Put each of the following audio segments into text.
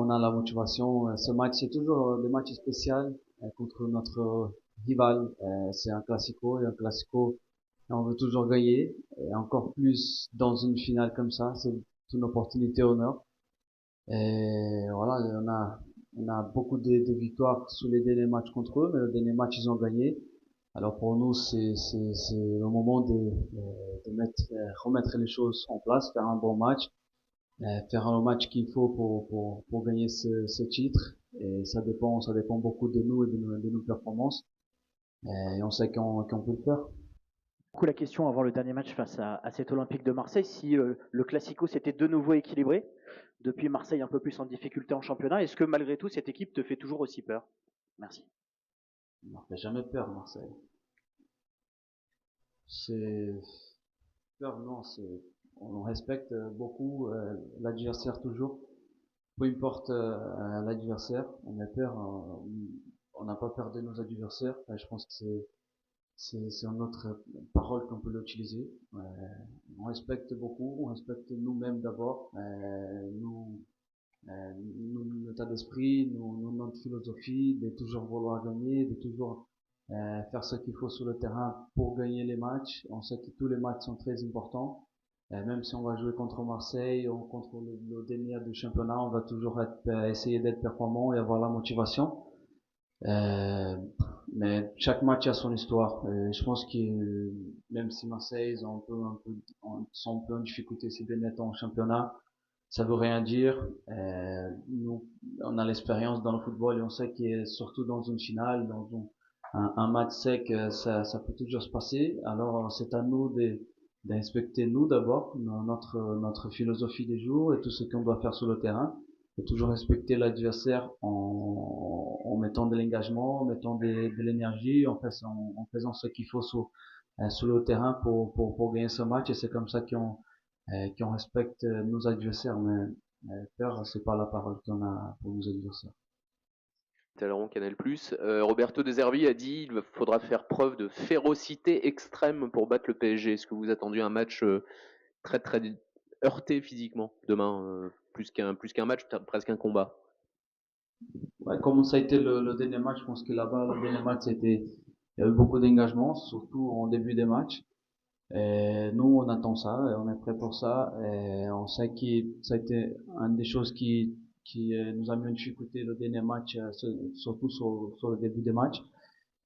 on a la motivation. Ce match, c'est toujours des matchs spéciaux contre notre rival. C'est un classico et un classico, on veut toujours gagner. Et encore plus dans une finale comme ça, c'est une opportunité honneur. Et voilà, on a beaucoup de victoires sur les derniers matchs contre eux, mais le dernier match, ils ont gagné. Alors pour nous, c'est le moment de remettre les choses en place, faire un bon match, faire un match qu'il faut pour gagner ce titre. Et ça dépend beaucoup de nous et de nos performances. Et on sait qu'on peut le faire. Du coup, la question avant le dernier match face à cet Olympique de Marseille, si le Classico s'était de nouveau équilibré, depuis Marseille un peu plus en difficulté en championnat, est-ce que malgré tout cette équipe te fait toujours aussi peur? Merci. On ne fait jamais peur, Marseille. C'est peur, non, on respecte beaucoup l'adversaire toujours. Peu importe l'adversaire, on a peur, on n'a pas peur de nos adversaires. Je pense que c'est une autre parole qu'on peut l'utiliser. On respecte beaucoup, on respecte nous-mêmes d'abord, notre état d'esprit, notre philosophie, de toujours vouloir gagner, de toujours faire ce qu'il faut sur le terrain pour gagner les matchs. On sait que tous les matchs sont très importants. Même si on va jouer contre Marseille ou contre le dernier du championnat, on va toujours essayer d'être performant et avoir la motivation. Euh, mais chaque match a son histoire. Je pense que même si Marseille sont un peu en difficulté ces derniers temps au championnat, ça veut rien dire. Nous, on a l'expérience dans le football et on sait que surtout dans une finale, un match sec, ça peut toujours se passer. Alors c'est à nous de respecter nous d'abord notre philosophie des jours et tout ce qu'on doit faire sur le terrain et toujours respecter l'adversaire en mettant de l'engagement, en mettant de l'énergie, en faisant ce qu'il faut sur le terrain pour gagner ce match et c'est comme ça qu'on respecte nos adversaires, mais peur, c'est pas la parole qu'on a pour nos adversaires. Talleyrand Canal+. Roberto De Zerbi a dit il faudra faire preuve de férocité extrême pour battre le PSG. Est-ce que vous attendiez un match très très heurté physiquement demain, plus qu'un match, presque un combat? Ouais, comme ça a été le dernier match, je pense que là-bas, le dernier match, il y a eu beaucoup d'engagement, surtout en début des matchs. Et nous, on attend ça, et on est prêt pour ça, et on sait que ça a été une des choses qui nous a mis en difficulté le dernier match, surtout sur le début des matchs.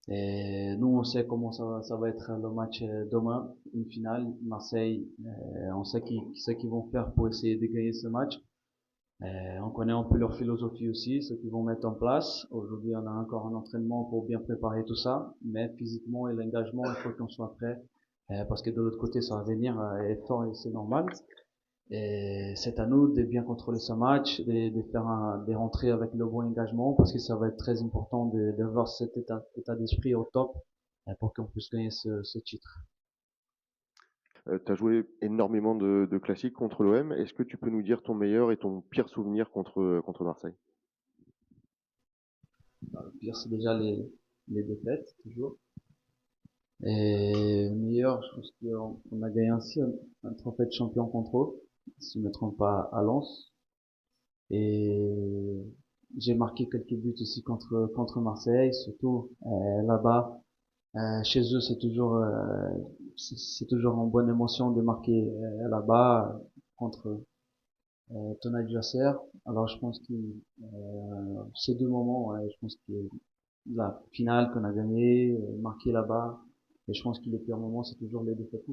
Et nous, on sait comment ça va être le match demain, une finale, Marseille. On sait ce qu'ils vont faire pour essayer de gagner ce match. On connaît un peu leur philosophie aussi, ce qu'ils vont mettre en place. Aujourd'hui, on a encore un entraînement pour bien préparer tout ça, mais physiquement et l'engagement, il faut qu'on soit prêt, parce que de l'autre côté, ça va venir est fort et c'est normal. Et c'est à nous de bien contrôler ce match, de faire de rentrer avec le bon engagement, parce que ça va être très important d'avoir cet état d'esprit au top pour qu'on puisse gagner ce titre. Tu as joué énormément de classiques contre l'OM. Est-ce que tu peux nous dire ton meilleur et ton pire souvenir contre Marseille? Le pire, c'est déjà les défaites, toujours. Et le meilleur, je pense qu'on a gagné ainsi un trophée de champion contre eux, si je ne me trompe pas, à Lens. Et j'ai marqué quelques buts aussi contre Marseille, surtout là-bas. Chez eux, c'est toujours une bonne émotion de marquer là-bas contre ton adversaire. Alors je pense que ces deux moments, ouais, je pense que la finale qu'on a gagnée, marqué là-bas, et je pense que les pires moments, c'est toujours les défaites.